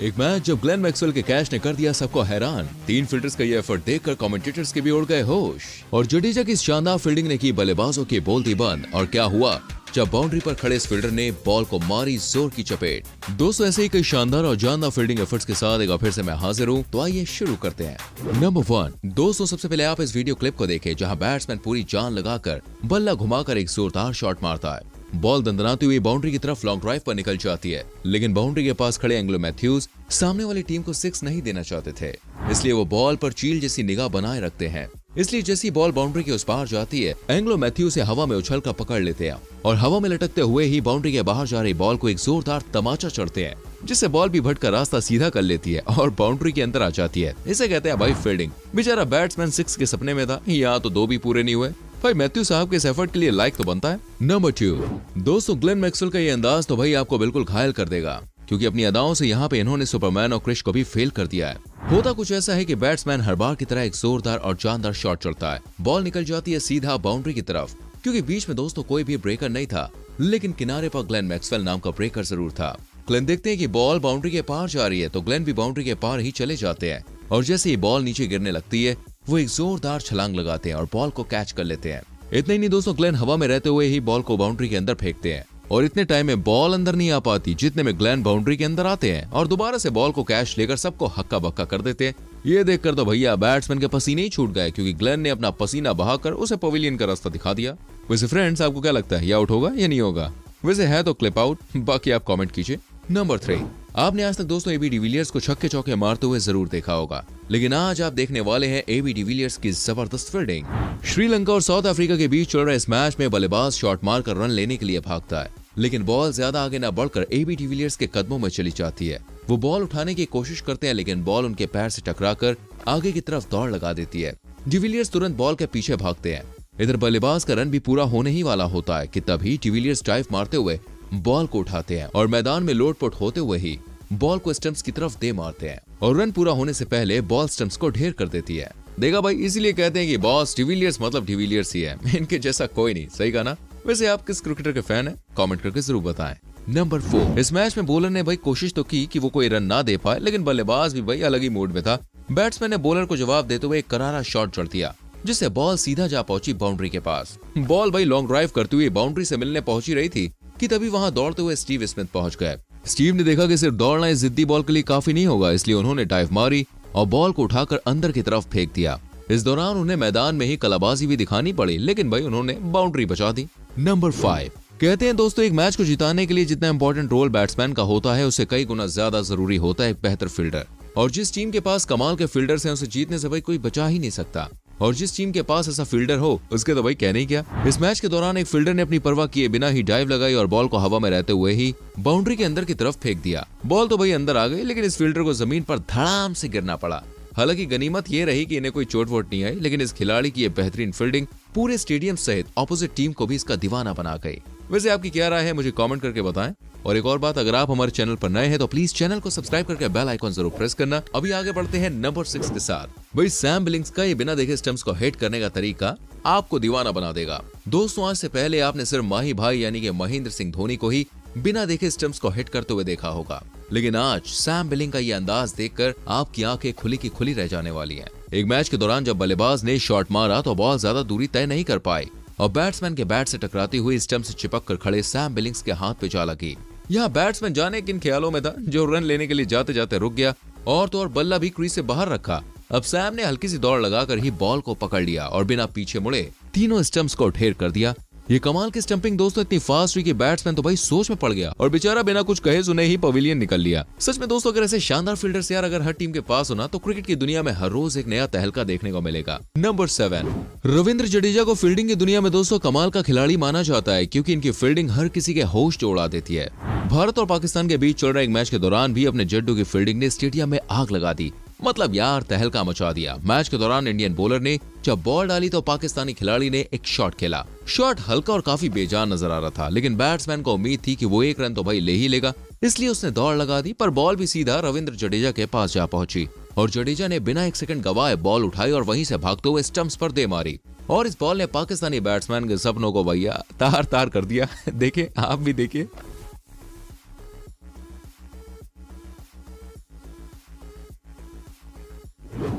एक मैच जब Glenn Maxwell के कैच ने कर दिया सबको हैरान। 3 फील्डर्स का ये एफर्ट देखकर कमेंटेटर्स के भी उड़ गए होश। और जडेजा की शानदार फील्डिंग ने की बल्लेबाजों की बोलती बंद। और क्या हुआ जब बाउंड्री पर खड़े इस फील्डर ने बॉल को मारी जोर की चपेट। दोस्तों ऐसे ही कई शानदार और जानदार फील्डिंग एफर्ट्स के साथ एक बार फिर से मैं हाजिर हूँ, तो आइए शुरू करते हैं। नंबर 1 दोस्तों, सबसे पहले आप इस वीडियो क्लिप को देखें जहाँ बैट्समैन पूरी जान लगाकर बल्ला घुमाकर एक जोरदार शॉट मारता है। बॉल दंदनाती हुई बाउंड्री की तरफ लॉन्ग ड्राइव पर निकल जाती है, लेकिन बाउंड्री के पास खड़े एंग्लो मैथ्यूज सामने वाली टीम को 6 नहीं देना चाहते थे, इसलिए वो बॉल पर चील जैसी निगाह बनाए रखते हैं। इसलिए जैसी बॉल बाउंड्री के उस पार जाती है, एंग्लो मैथ्यू से हवा में उछलकर पकड़ लेते हैं और हवा में लटकते हुए ही बाउंड्री के बाहर जा रही बॉल को एक जोरदार तमाचा चढ़ते हैं, जिससे बॉल भी भटकर रास्ता सीधा कर लेती है और बाउंड्री के अंदर आ जाती है। इसे कहते हैं भाई फील्डिंग। बेचारा बैट्समैन 6 के सपने में था, यहाँ तो 2 भी पूरे नहीं हुए। भाई मैथ्यू साहब के इस एफर्ट के लिए लाइक तो बनता है। नंबर 2 दोस्तों, ग्लेन मैक्सवेल का ये अंदाज तो भाई आपको बिल्कुल घायल कर देगा, क्योंकि अपनी अदाओं से यहाँ पे इन्होंने सुपरमैन और क्रिश को भी फेल कर दिया है। होता कुछ ऐसा है कि बैट्समैन हर बार की तरह एक जोरदार और जानदार शॉट चढ़ता है, बॉल निकल जाती है सीधा बाउंड्री की तरफ, क्योंकि बीच में दोस्तों कोई भी ब्रेकर नहीं था, लेकिन किनारे पर ग्लेन मैक्सवेल नाम का ब्रेकर जरूर था। ग्लेन देखते हैं कि बॉल बाउंड्री के पार जा रही है, तो ग्लेन भी बाउंड्री के पार ही चले जाते हैं और जैसे ही बॉल नीचे गिरने लगती है, वो एक जोरदार छलांग लगाते हैं और बॉल को कैच कर लेते हैं। इतना ही नहीं दोस्तों, ग्लेन हवा में रहते हुए ही बॉल को बाउंड्री के अंदर फेंकते हैं और इतने टाइम में बॉल अंदर नहीं आ पाती जितने में ग्लेन बाउंड्री के अंदर आते हैं और दोबारा से बॉल को कैच लेकर सबको हक्का बक्का कर देते हैं। ये देखकर तो भैया बैट्समैन के पसीने ही छूट गए, क्योंकि ग्लेन ने अपना पसीना बहाकर उसे पवेलियन का रास्ता दिखा दिया। वैसे फ्रेंड्स, आपको क्या लगता है, ये आउट होगा या नहीं होगा? वैसे है तो क्लिप आउट, बाकी आप कमेंट कीजिए। नंबर 3 आपने आज तक दोस्तों एबी डिविलियर्स को छक्के चौके मारते हुए जरूर देखा होगा, लेकिन आज आप देखने वाले हैं एबी डिविलियर्स की जबरदस्त फील्डिंग। श्रीलंका और साउथ अफ्रीका के बीच चल रहे इस मैच में बल्लेबाज शॉट मारकर रन लेने के लिए भागता है, लेकिन बॉल ज्यादा आगे न बढ़कर एबी डिविलियर्स के कदमों में चली जाती है। वो बॉल उठाने की कोशिश करते हैं, लेकिन बॉल उनके पैर से टकराकर आगे की तरफ दौड़ लगा देती है। डिविलियर्स तुरंत बॉल के पीछे भागते हैं। इधर बल्लेबाज का रन भी पूरा होने ही वाला होता है कि तभी डिविलियर्स डाइव मारते हुए बॉल को उठाते हैं और मैदान में लोटपोट होते हुए ही बॉल को स्टंप्स की तरफ दे मारते हैं और रन पूरा होने से पहले बॉल स्टंप्स को ढेर कर देती है। देखा भाई, इसीलिए कहते हैं कि बॉस डिविलियर्स मतलब डिविलियर्स ही है, इनके जैसा कोई नहीं। सही कहा ना? वैसे आप किस क्रिकेटर के फैन हैं? कमेंट करके जरूर बताएं। नंबर 4 इस मैच में बॉलर ने भाई कोशिश तो की कि वो कोई रन ना दे पाए, लेकिन बल्लेबाज भी भाई अलग ही मूड में था। बैट्समैन ने बॉलर को जवाब देते हुए एक करारा शॉट चढ़ दिया, जिससे बॉल सीधा जा पहुंची बाउंड्री के पास। बॉल भाई लॉन्ग ड्राइव करते हुए बाउंड्री से मिलने पहुंची रही थी कि तभी वहां दौड़ते हुए स्टीव स्मिथ पहुंच गए। स्टीव ने देखा कि सिर्फ दौड़ना इस जिद्दी बॉल के लिए काफी नहीं होगा, इसलिए उन्होंने डाइव मारी और बॉल को उठाकर अंदर की तरफ फेंक दिया। इस दौरान उन्हें मैदान में ही कलाबाजी भी दिखानी पड़ी, लेकिन भाई उन्होंने बाउंड्री बचा दी। नंबर 5 कहते हैं दोस्तों, एक मैच को जिताने के लिए जितना इंपॉर्टेंट रोल बैट्समैन का होता है, उससे कई गुना ज्यादा जरूरी होता है एक बेहतर फील्डर। और जिस टीम के पास कमाल के फील्डर्स हैं, उसे जीतने से भाई कोई बचा ही नहीं सकता। और जिस टीम के पास ऐसा फील्डर हो, उसके तो भाई कहने ही क्या। इस मैच के दौरान एक फील्डर ने अपनी परवाह किए बिना ही डाइव लगाई और बॉल को हवा में रहते हुए ही बाउंड्री के अंदर की तरफ फेंक दिया। बॉल तो भाई अंदर आ गई, लेकिन इस फील्डर को जमीन पर धड़ाम से गिरना पड़ा। हालांकि गनीमत ये रही कि इन्हें कोई चोट वोट नहीं आई, लेकिन इस खिलाड़ी की ये बेहतरीन फील्डिंग पूरे स्टेडियम सहित ऑपोजिट टीम को भी इसका दीवाना बना गई। वैसे आपकी क्या राय है, मुझे कमेंट करके बताएं। और एक और बात, अगर आप हमारे चैनल पर नए हैं तो प्लीज चैनल को सब्सक्राइब करके बेल आइकॉन जरूर प्रेस करना। अभी आगे बढ़ते हैं नंबर 6 के साथ। भाई सैम बिलिंग्स का ये बिना देखे स्टंप्स को हिट करने का तरीका आपको दीवाना बना देगा। दोस्तों, आज से पहले आपने सिर्फ माही भाई यानी कि महेंद्र सिंह धोनी को ही बिना देखे स्टंप्स को हिट करते हुए देखा होगा, लेकिन आज सैम बिलिंग का ये अंदाज देखकर आपकी आंखें खुली की खुली रह जाने वाली हैं। एक मैच के दौरान जब बल्लेबाज ने शॉट मारा तो बॉल ज्यादा दूरी तय नहीं कर पाई और बैट्समैन के बैट से टकराती हुई स्टंप से चिपक कर खड़े सैम बिलिंग्स के हाथ पे जा लगी। यहाँ बैट्समैन जाने किन ख्यालों में था, जो रन लेने के लिए जाते जाते रुक गया और तो और बल्ला भी क्रीज से बाहर रखा। अब सैम ने हल्की सी दौड़ लगाकर ही बॉल को पकड़ लिया और बिना पीछे मुड़े तीनों स्टंप्स को ढेर कर दिया। ये कमाल की स्टंपिंग दोस्तों इतनी फास्ट हुई कि बैट्समैन तो भाई सोच में पड़ गया और बेचारा बिना कुछ कहे सुने ही पवेलियन निकल लिया। सच में दोस्तों, अगर ऐसे शानदार फील्डर्स यार अगर हर टीम के पास हो ना, तो क्रिकेट की दुनिया में हर रोज एक नया तहलका देखने को मिलेगा। नंबर 7 रविंद्र जडेजा को फील्डिंग की दुनिया में दोस्तों कमाल का खिलाड़ी माना जाता है, क्योंकि इनकी फील्डिंग हर किसी के होश उड़ा देती है। भारत और पाकिस्तान के बीच चल रहे एक मैच के दौरान भी अपने जड्डू की फील्डिंग ने स्टेडियम में आग लगा दी। मतलब यार तहलका मचा दिया। मैच के दौरान इंडियन बॉलर ने जब बॉल डाली तो पाकिस्तानी खिलाड़ी ने एक शॉट खेला। शॉट हल्का और काफी बेजान नजर आ रहा था, लेकिन बैट्समैन को उम्मीद थी कि वो एक रन तो भाई ले ही लेगा, इसलिए उसने दौड़ लगा दी, पर बॉल भी सीधा रविंद्र जडेजा के पास जा पहुंची और जडेजा ने बिना एक सेकंड गवाए बॉल उठाई और वहीं से भागते हुए स्टंप्स पर दे मारी और इस बॉल ने पाकिस्तानी बैट्समैन के सपनों को भैया तार तार कर दिया। देखे, आप भी देखिए।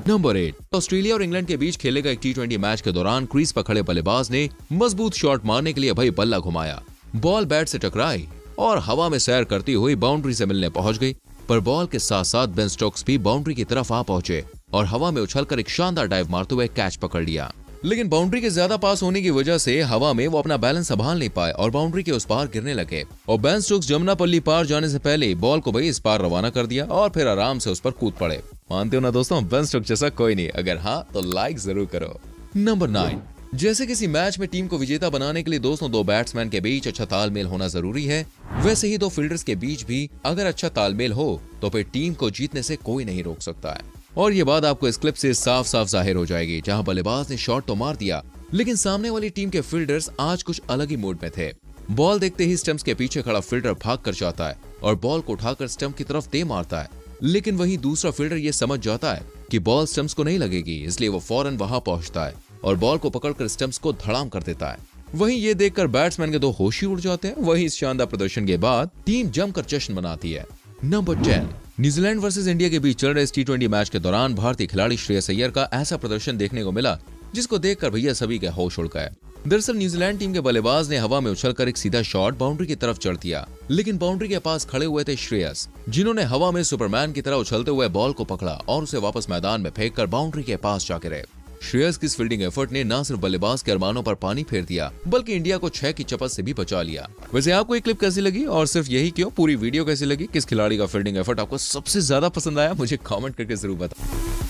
नंबर 8, ऑस्ट्रेलिया और इंग्लैंड के बीच खेले गए एक T20 मैच के दौरान क्रीज पर खड़े बल्लेबाज ने मजबूत शॉट मारने के लिए भाई बल्ला घुमाया। बॉल बैट से टकराई और हवा में सैर करती हुई बाउंड्री से मिलने पहुंच गई, पर बॉल के साथ साथ बेन स्टोक्स भी बाउंड्री की तरफ आ पहुंचे और हवा में उछलकर एक शानदार डाइव मारते हुए कैच पकड़ लिया। लेकिन बाउंड्री के ज्यादा पास होने की वजह से हवा में वो अपना बैलेंस संभाल नहीं पाए और बाउंड्री के उस पार गिरने लगे और बेन स्टोक्स जमुनापल्ली पार जाने से पहले बॉल को भाई इस पार रवाना कर दिया और फिर आराम से उस पर कूद पड़े। मानते हो ना दोस्तों, बेन स्टोक्स जैसा कोई नहीं। अगर हाँ तो लाइक जरूर करो। नंबर 9, जैसे किसी मैच में टीम को विजेता बनाने के लिए दोस्तों दो बैट्समैन के बीच अच्छा तालमेल होना जरूरी है, वैसे ही दो फील्डर्स के बीच भी अगर अच्छा तालमेल हो तो फिर टीम को जीतने से कोई नहीं रोक सकता है। और ये बात आपको इस क्लिप से साफ साफ जाहिर हो जाएगी, जहां बल्लेबाज ने शॉट तो मार दिया लेकिन सामने वाली टीम के फील्डर्स आज कुछ अलग ही मूड में थे। बॉल देखते ही स्टंप्स के पीछे खड़ा फील्डर भाग कर जाता है और बॉल को उठाकर स्टंप की तरफ दे मारता है, लेकिन वहीं दूसरा फील्डर ये समझ जाता है कि बॉल स्टंप्स को नहीं लगेगी, इसलिए वो फौरन वहां पहुंचता है और बॉल को पकड़कर स्टंप्स को धड़ाम कर देता है। वहीं ये देखकर बैट्समैन के दो होश ही उड़ जाते हैं। वहीं इस शानदार प्रदर्शन के बाद टीम जमकर जश्न मनाती है। नंबर 10, न्यूजीलैंड वर्सेस इंडिया के बीच चल रहे इस T20 मैच के दौरान भारतीय खिलाड़ी श्रेयस अय्यर का ऐसा प्रदर्शन देखने को मिला जिसको देखकर भैया सभी के होश उड़ गए। दरअसल न्यूजीलैंड टीम के बल्लेबाज ने हवा में उछलकर एक सीधा शॉट बाउंड्री की तरफ चढ़ दिया, लेकिन बाउंड्री के पास खड़े हुए थे श्रेयस, जिन्होंने हवा में सुपरमैन की तरह उछलते हुए बॉल को पकड़ा और उसे वापस मैदान में फेंककर बाउंड्री के पास जा गिरे। श्रेयस की इस फील्डिंग एफर्ट ने न सिर्फ बल्लेबाज के अरमानों पर पानी फेर दिया बल्कि इंडिया को 6 की चपत से भी बचा लिया। वैसे आपको ये क्लिप कैसी लगी और सिर्फ यही क्यों, पूरी वीडियो कैसी लगी, किस खिलाड़ी का फील्डिंग एफर्ट आपको सबसे ज्यादा पसंद आया, मुझे कमेंट करके जरूर बताएं।